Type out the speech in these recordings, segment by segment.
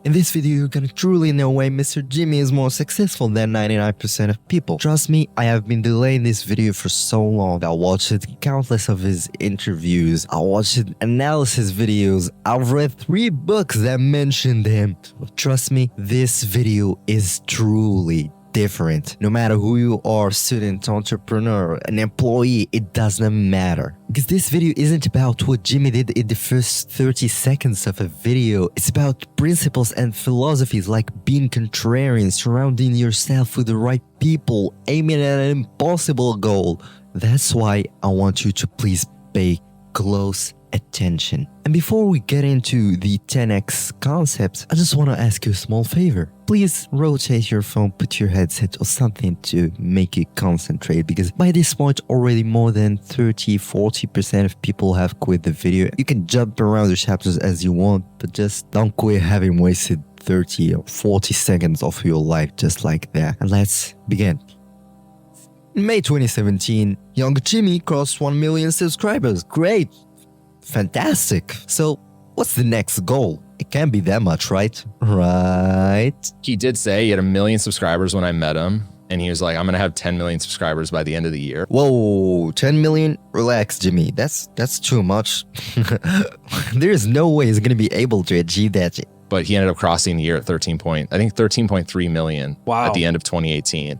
In this video, you're gonna truly know why Mr. Jimmy is more successful than 99% of people. Trust me, I have been delaying this video for so long. I watched countless of his interviews, I watched analysis videos, I've read 3 books that mentioned him. Trust me, this video is truly different. No matter who you are, student, entrepreneur, an employee, it doesn't matter. Because this video isn't about what Jimmy did in the first 30 seconds of a video. It's about principles and philosophies like being contrarian, surrounding yourself with the right people, aiming at an impossible goal. That's why I want you to please pay close attention. And before we get into the 10x concept, I just want to ask you a small favor. Please rotate your phone, put your headset or something to make you concentrate, because by this point already more than 30-40% of people have quit the video. You can jump around the chapters as you want, but just don't quit having wasted 30 or 40 seconds of your life just like that. And let's begin. In May 2017, young Jimmy crossed 1 million subscribers. Great! Fantastic. So, what's the next goal? It can't be that much, right? Right? He did say he had 1 million subscribers when I met him. And he was like, I'm going to have 10 million subscribers by the end of the year. Whoa, 10 million? Relax, Jimmy. That's too much. There's no way he's going to be able to achieve that. But he ended up crossing the year at 13.3 million at the end of 2018.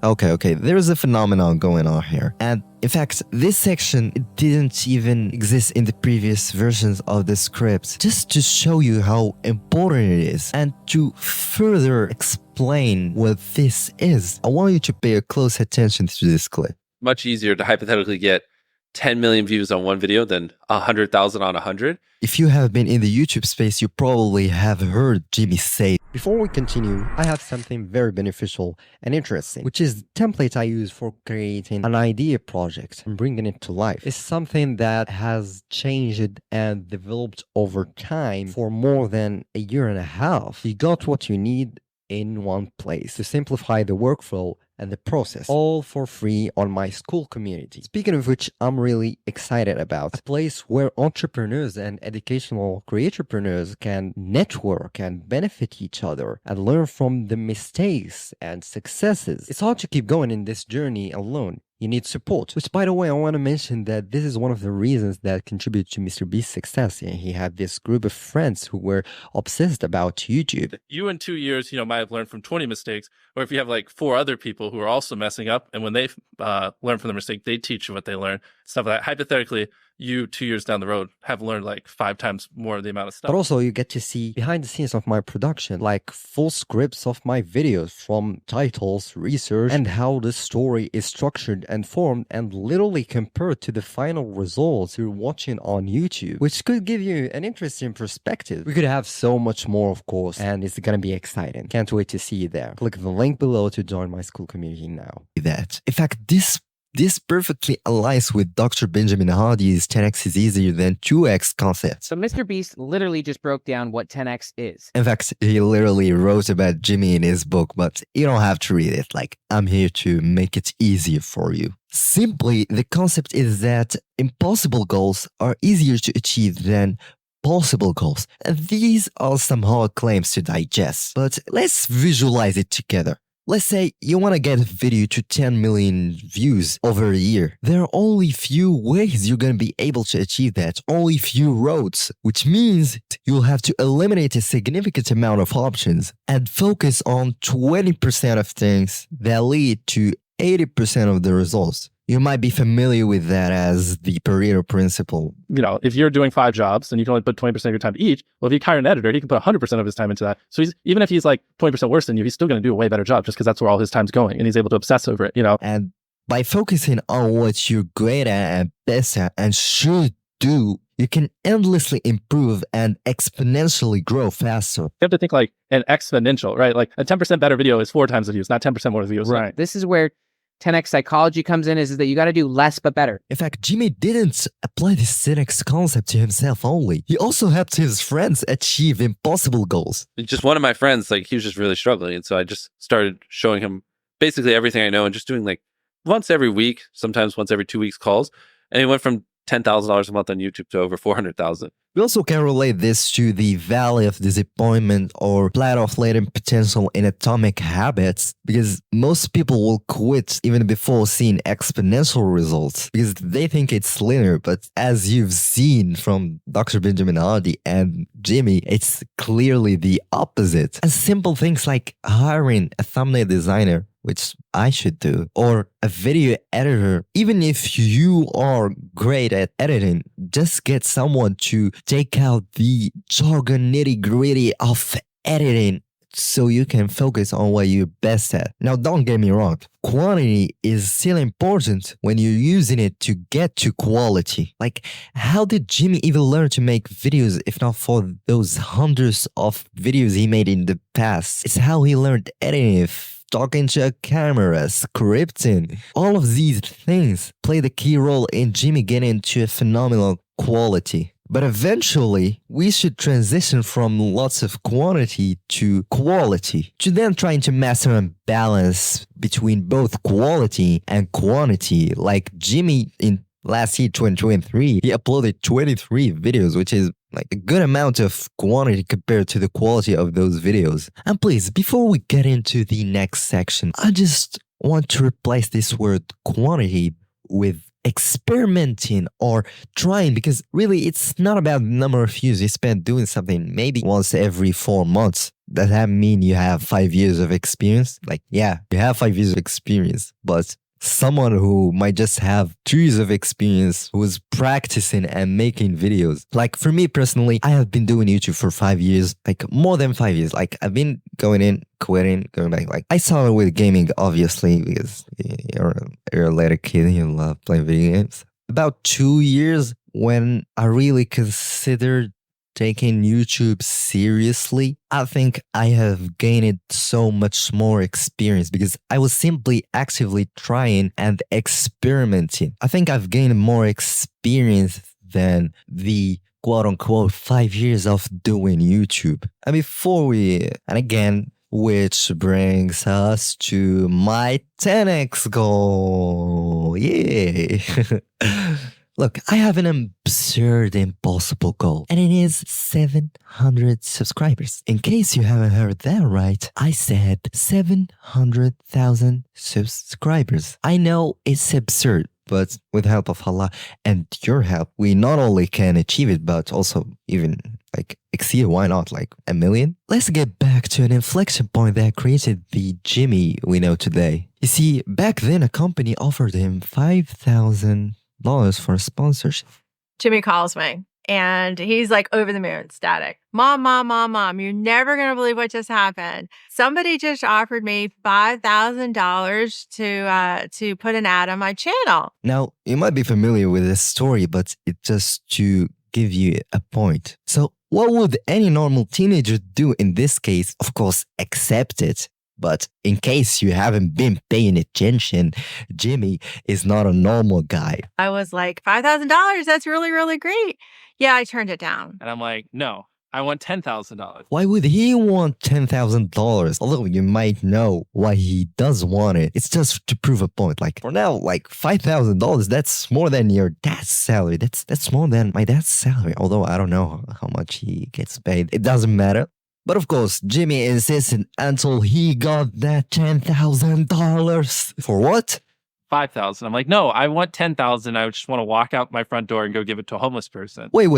Okay. There's a phenomenon going on here. And in fact, this section didn't even exist in the previous versions of the script. Just to show you how important it is and to further explain what this is, I want you to pay a close attention to this clip. Much easier to hypothetically get 10 million views on one video than 100,000 on 100. If you have been in the YouTube space, you probably have heard Jimmy say. Before we continue, I have something very beneficial and interesting, which is the template I use for creating an idea project and bringing it to life. It's something that has changed and developed over time for more than a year and a half. You got what you need in one place to simplify the workflow and the process, all for free on my school community. Speaking of which, I'm really excited about a place where entrepreneurs and educational creatorpreneurs can network and benefit each other and learn from the mistakes and successes. It's hard to keep going in this journey alone. You need support, which, by the way, I want to mention that this is one of the reasons that contributed to MrBeast's success. He had this group of friends who were obsessed about YouTube. You in 2 years, might have learned from 20 mistakes, or if you have like 4 other people who are also messing up, and when they learn from their mistake, they teach you what they learn, stuff like that. Hypothetically, you 2 years down the road have learned like 5 times more of the amount of stuff. But also you get to see behind the scenes of my production, like full scripts of my videos, from titles, research, and how the story is structured and formed, and literally compared to the final results you're watching on YouTube, which could give you an interesting perspective. We could have so much more, of course, and it's gonna be exciting. Can't wait to see you there. Click the link below to join my school community now. In fact, this perfectly aligns with Dr. Benjamin Hardy's 10x is easier than 2x concept. So MrBeast literally just broke down what 10x is. In fact, he literally wrote about Jimmy in his book, but you don't have to read it. Like, I'm here to make it easier for you. Simply, the concept is that impossible goals are easier to achieve than possible goals. And these are some hard claims to digest, but let's visualize it together. Let's say you want to get a video to 10 million views over a year. There are only few ways you're going to be able to achieve that, only few roads, which means you'll have to eliminate a significant amount of options and focus on 20% of things that lead to 80% of the results. You might be familiar with that as the Pareto principle. If you're doing 5 jobs and you can only put 20% of your time to each, well, if you hire an editor, he can put 100% of his time into that. So even if he's like 20% worse than you, he's still going to do a way better job just because that's where all his time's going, and he's able to obsess over it, And by focusing on what you're great at and best at and should do, you can endlessly improve and exponentially grow faster. You have to think like an exponential, right? Like a 10% better video is 4 times the views, not 10% more views. Right. This is where 10x psychology comes in, is that you got to do less but better. In fact, Jimmy didn't apply this 10x concept to himself only. He also helped his friends achieve impossible goals. Just one of my friends, he was just really struggling. And so I just started showing him basically everything I know and just doing like once every week, sometimes once every 2 weeks calls. And he went from $10,000 a month on YouTube to over 400,000. We also can relate this to the valley of disappointment or plateau of latent potential in Atomic Habits, because most people will quit even before seeing exponential results because they think it's linear. But as you've seen from Dr. Benjamin Hardy and Jimmy, it's clearly the opposite. And simple things like hiring a thumbnail designer, which I should do, or a video editor. Even if you are great at editing, just get someone to take out the jargon nitty-gritty of editing so you can focus on what you're best at. Now, don't get me wrong. Quantity is still important when you're using it to get to quality. Like, how did Jimmy even learn to make videos if not for those hundreds of videos he made in the past? It's how he learned editing, talking to a camera, scripting. All of these things played a key role in Jimmy getting to a phenomenal quality. But eventually, we should transition from lots of quantity to quality, to then trying to master a balance between both quality and quantity. Like Jimmy in last year, 2023, he uploaded 23 videos, which is like a good amount of quantity compared to the quality of those videos. And please, before we get into the next section, I just want to replace this word quantity with experimenting or trying, because really it's not about the number of views you spend doing something maybe once every 4 months. Does that mean you have 5 years of experience? Like, yeah, you have 5 years of experience, but someone who might just have 2 years of experience who's practicing and making videos. Like for me personally, I have been doing YouTube for 5 years, like more than 5 years. Like I've been going in, quitting, going back. Like I started with gaming, obviously, because you're a little kid, you love playing video games. About 2 years when I really considered taking YouTube seriously, I think I have gained so much more experience because I was simply actively trying and experimenting. I think I've gained more experience than the quote unquote 5 years of doing YouTube. And which brings us to my 10x goal. Yay! Look, I have an absurd, impossible goal, and it is 700 subscribers. In case you haven't heard that right, I said 700,000 subscribers. I know it's absurd, but with the help of Allah and your help, we not only can achieve it, but also even like exceed it. Why not? Like 1 million? Let's get back to an inflection point that created the Jimmy we know today. You see, back then a company offered him $5,000 for a sponsorship. Jimmy calls me and he's like over the moon, ecstatic. Mom, you're never going to believe what just happened. Somebody just offered me $5,000 to put an ad on my channel. Now, you might be familiar with this story, but it's just to give you a point. So what would any normal teenager do in this case? Of course, accept it. But in case you haven't been paying attention, Jimmy is not a normal guy. I was like, $5,000, that's really, really great. Yeah, I turned it down. And I'm like, no, I want $10,000. Why would he want $10,000? Although you might know why he does want it. It's just to prove a point. Like for now, like $5,000, that's more than your dad's salary. That's more than my dad's salary. Although I don't know how much he gets paid. It doesn't matter. But of course, Jimmy insisted until he got that $10,000. For what? 5,000. I'm like, no, I want 10,000. I just want to walk out my front door and go give it to a homeless person. Wait.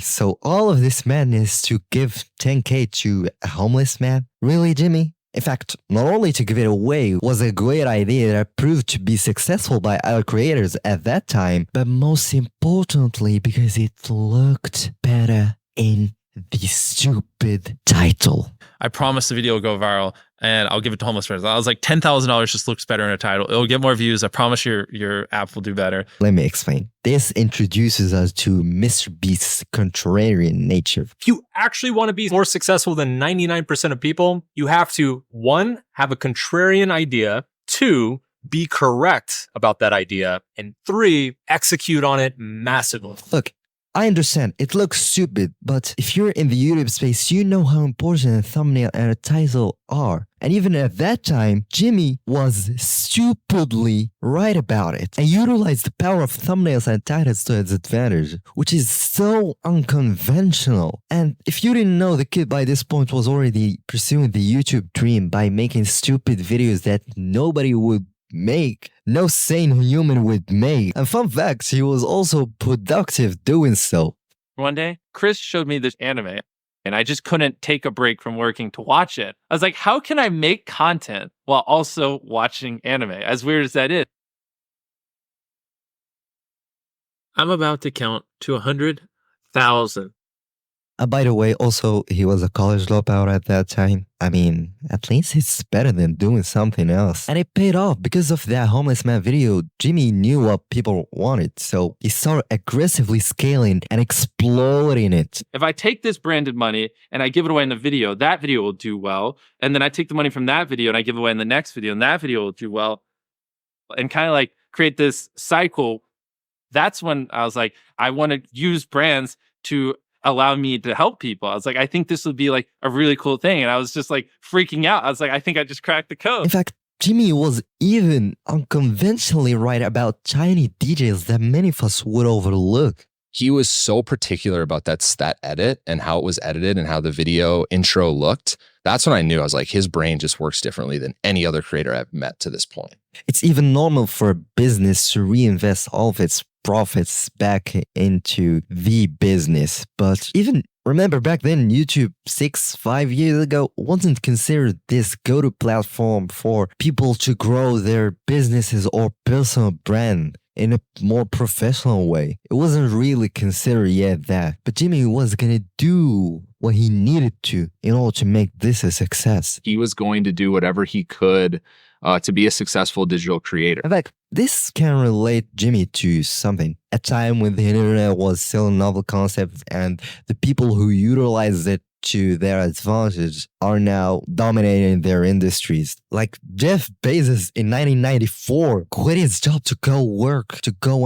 So all of this madness to give 10K to a homeless man? Really, Jimmy? In fact, not only to give it away was a great idea that proved to be successful by other creators at that time, but most importantly because it looked better in the stupid title. I promised the video will go viral and I'll give it to homeless person. I was like, $10,000 just looks better in a title. It'll get more views. I promise your app will do better. Let me explain. This introduces us to MrBeast's contrarian nature. If you actually want to be more successful than 99% of people, you have to, 1, have a contrarian idea, 2, be correct about that idea, and 3, execute on it massively. Look, I understand, it looks stupid, but if you're in the YouTube space, you know how important a thumbnail and a title are. And even at that time, Jimmy was stupidly right about it and utilized the power of thumbnails and titles to its advantage, which is so unconventional. And if you didn't know, the kid by this point was already pursuing the YouTube dream by making stupid videos that nobody would make, no sane human would make. And fun fact, he was also productive doing so. One day, Chris showed me this anime, and I just couldn't take a break from working to watch it. I was like, how can I make content while also watching anime? As weird as that is. I'm about to count to 100,000. By the way, also, he was a college dropout at that time. I mean, at least it's better than doing something else. And it paid off. Because of that homeless man video, Jimmy knew what people wanted. So he started aggressively scaling and exploding it. If I take this branded money and I give it away in the video, that video will do well. And then I take the money from that video and I give it away in the next video, and that video will do well. And kind of like create this cycle. That's when I was like, I want to use brands to allow me to help people. I was like, I think this would be like a really cool thing. And I was just like freaking out. I was like, I think I just cracked the code. In fact, Jimmy was even unconventionally right about tiny details that many of us would overlook. He was so particular about that edit and how it was edited and how the video intro looked. That's when I knew. I was like, his brain just works differently than any other creator I've met to this point. It's even normal for a business to reinvest all of its profits back into the business. But even remember back then, YouTube 5 years ago wasn't considered this go-to platform for people to grow their businesses or personal brand in a more professional way. It wasn't really considered yet that. But Jimmy was gonna do what he needed to in order to make this a success. He was going to do whatever he could to be a successful digital creator. In fact, this can relate Jimmy to something. A time when the internet was still a novel concept and the people who utilized it to their advantage are now dominating their industries. Like Jeff Bezos in 1994 quit his job to go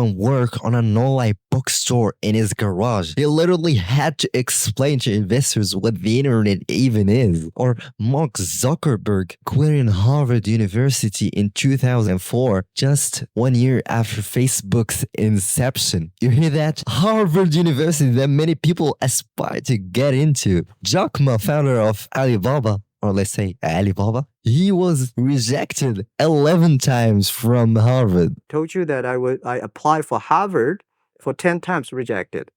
and work on an online bookstore in his garage. He literally had to explain to investors what the internet even is. Or Mark Zuckerberg quitting Harvard University in 2004, just 1 year after Facebook's inception. You hear that? Harvard University that many people aspire to get into. Jack Ma, founder of Alibaba, or let's say Alibaba, he was rejected 11 times from Harvard. Told you that I applied for Harvard for 10 times rejected.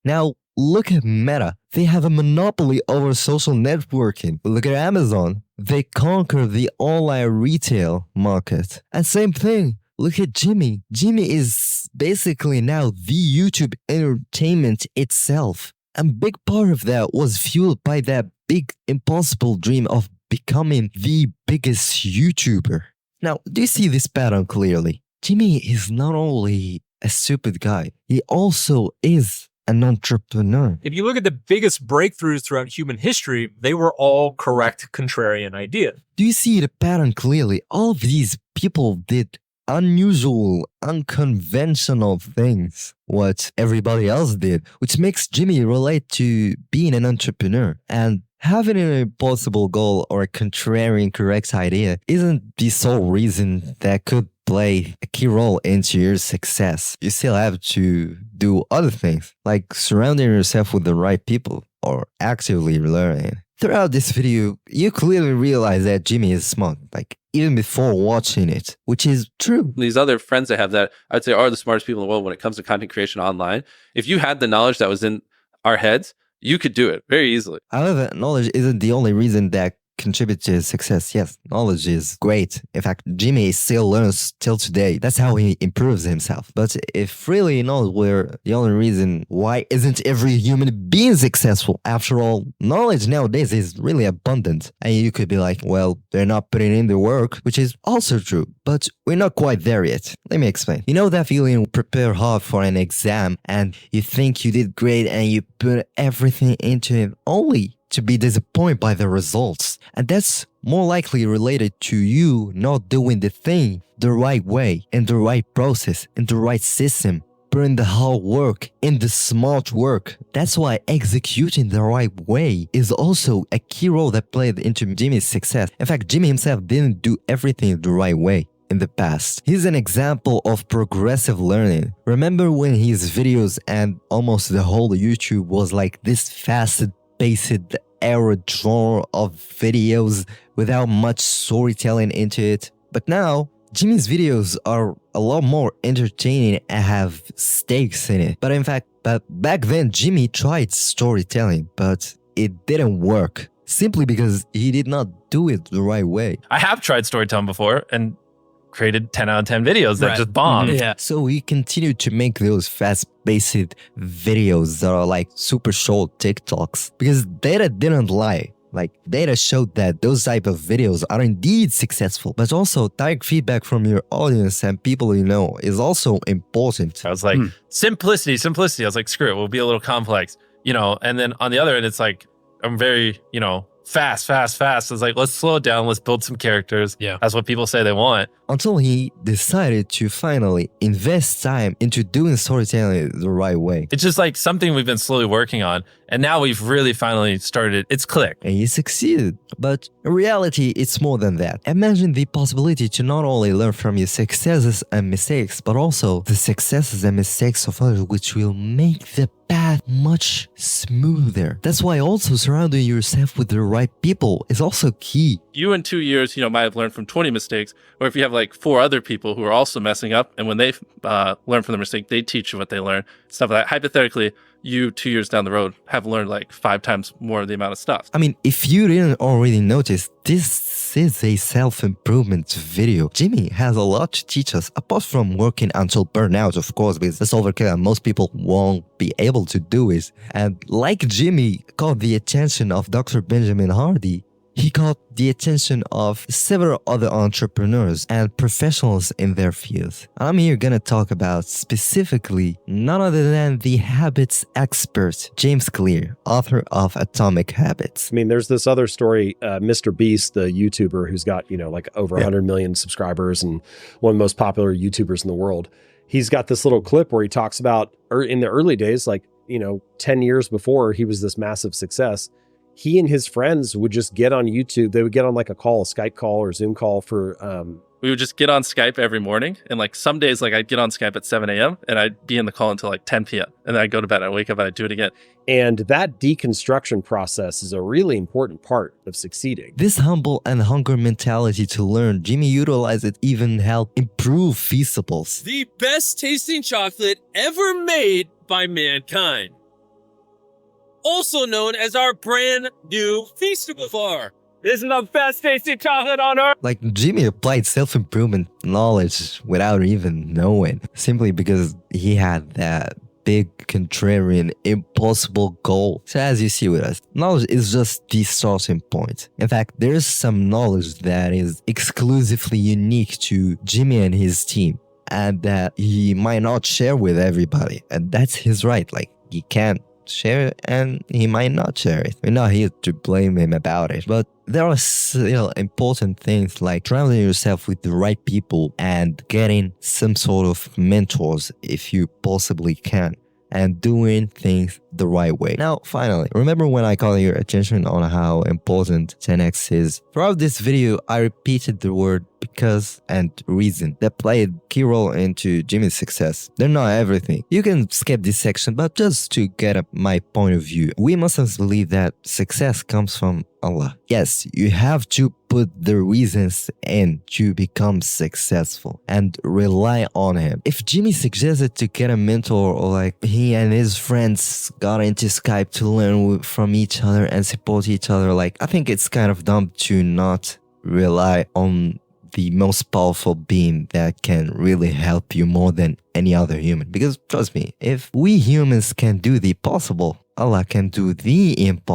Now, look at Meta. They have a monopoly over social networking. Look at Amazon. They conquer the online retail market. And same thing. Look at Jimmy. Jimmy is basically now the YouTube entertainment itself. And big part of that was fueled by that big impossible dream of becoming the biggest YouTuber. Now, do you see this pattern clearly? Jimmy is not only a stupid guy, he also is an entrepreneur. If you look at the biggest breakthroughs throughout human history, they were all correct contrarian ideas. Do you see the pattern clearly? All of these people did unusual, unconventional things, what everybody else did, which makes Jimmy relate to being an entrepreneur. And having an impossible goal or a contrarian correct idea isn't the sole reason that could play a key role into your success. You still have to do other things, like surrounding yourself with the right people or actively learning. Throughout this video, you clearly realize that Jimmy is smart, like even before watching it, which is true. These other friends I have that I'd say are the smartest people in the world when it comes to content creation online, if you had the knowledge that was in our heads, you could do it very easily. However, knowledge isn't the only reason that contributes to his success. Yes, knowledge is great. In fact, Jimmy still learns till today. That's how he improves himself. But if really knowledge were the only reason, why isn't every human being successful? After all, knowledge nowadays is really abundant. And you could be like, well, they're not putting in the work, which is also true. But we're not quite there yet. Let me explain. You know that feeling you prepare hard for an exam and you think you did great and you put everything into it only to be disappointed by the results. And that's more likely related to you not doing the thing the right way, in the right process, in the right system. put in the hard work, in the smart work. That's why executing the right way is also a key role that played into Jimmy's success. In fact, Jimmy himself didn't do everything the right way in the past. He's an example of progressive learning. Remember when his videos and almost the whole YouTube was like this fast-paced era genre of videos without much storytelling into it? But now, Jimmy's videos are a lot more entertaining and have stakes in it. But in fact, back then, Jimmy tried storytelling, but it didn't work. Simply because he did not do it the right way. I have tried storytelling before and created 10 out of 10 videos that just bombed. Yeah. So he continued to make those fast-paced videos that are like super short TikToks. Because data didn't lie. Like, data showed that those type of videos are indeed successful, but also direct feedback from your audience and people you know is also important. I was like, simplicity. I was like, screw it, we'll be a little complex, you know? And then on the other end, it's like, I'm very, you know, fast. I was like, let's slow it down. Let's build some characters. Yeah. That's what people say they want. Until he decided to finally invest time into doing storytelling the right way. It's just like something we've been slowly working on. And now we've really finally started. It's clicked. And he succeeded. But in reality, it's more than that. Imagine the possibility to not only learn from your successes and mistakes, but also the successes and mistakes of others, which will make the path much smoother. That's why also surrounding yourself with the right people is also key. You in 2 years, you know, might have learned from 20 mistakes, or if you have like 4 other people who are also messing up, and when they learn from the mistake, they teach you what they learn, stuff like that. Hypothetically, you 2 years down the road have learned like 5 times more of the amount of stuff. I mean, if you didn't already notice, this is a self-improvement video. Jimmy has a lot to teach us, apart from working until burnout, of course, because that's overkill and most people won't be able to do it. And like Jimmy caught the attention of Dr. Benjamin Hardy, he caught the attention of several other entrepreneurs and professionals in their field. I'm here gonna talk about specifically none other than the habits expert, James Clear, author of Atomic Habits. I mean, there's this other story, MrBeast, the YouTuber who's got, you know, like over 100 million subscribers and one of the most popular YouTubers in the world. He's got this little clip where he talks about in the early days, like, you know, 10 years before he was this massive success, he and his friends would just get on YouTube. They would get on like a Skype call or Zoom call for... We would just get on Skype every morning. And like some days, like I'd get on Skype at 7 a.m. and I'd be in the call until like 10 p.m. And then I'd go to bed, I'd wake up and I'd do it again. And that deconstruction process is a really important part of succeeding. This humble and hunger mentality to learn, Jimmy utilized it even help improve Feastables. The best tasting chocolate ever made by mankind. Also known as our brand new Feastable bar. This is the best tasting chocolate on earth. Like, Jimmy applied self-improvement knowledge without even knowing, simply because he had that big, contrarian, impossible goal. So as you see with us, knowledge is just the starting point. In fact, there's some knowledge that is exclusively unique to Jimmy and his team, and that he might not share with everybody. And that's his right. Like, he can't share it and he might not share it. We're not here to blame him about it, but there are still important things like surrounding yourself with the right people and getting some sort of mentors if you possibly can, and doing things the right way. Now, finally, remember when I called your attention on how important 10x is? Throughout this video, I repeated the word because and reason that played a key role into Jimmy's success. They're not everything. You can skip this section, but just to get my point of view, we Muslims believe that success comes from Allah. Yes, you have to put the reasons in to become successful and rely on him. If Jimmy suggested to get a mentor, or like he and his friends got into Skype to learn from each other and support each other, like, I think it's kind of dumb to not rely on the most powerful being that can really help you more than any other human. Because trust me, if we humans can do the possible, Allah can do the impossible.